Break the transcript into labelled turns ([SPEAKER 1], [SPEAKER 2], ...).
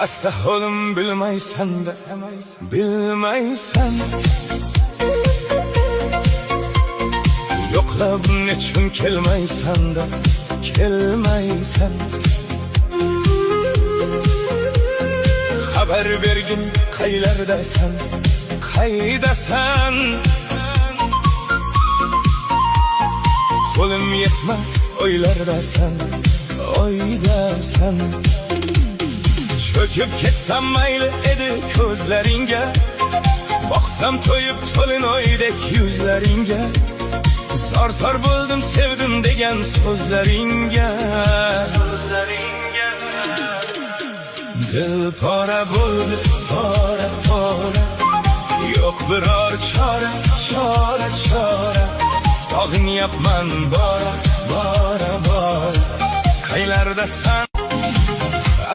[SPEAKER 1] Rasta oğlum bilmeysen de bilmeysen. Yo'qlab nechun kelmaysan da kelmaysan. Xabar bergin qaylardasan qaydasan. Qo'lim yetmas o'ylardasan oydasan. Çöküp ketsem mayli edi ko'zlaringga, boqsam to'yib to'lin oydek yuzlaringga. Zor zor bo'ldim sevdim degan so'zlaringga. Dil pora bo'ldi pora pora, yo'q biror chora chora chora. Sog'inyapman bora bora bora. Qaylardasan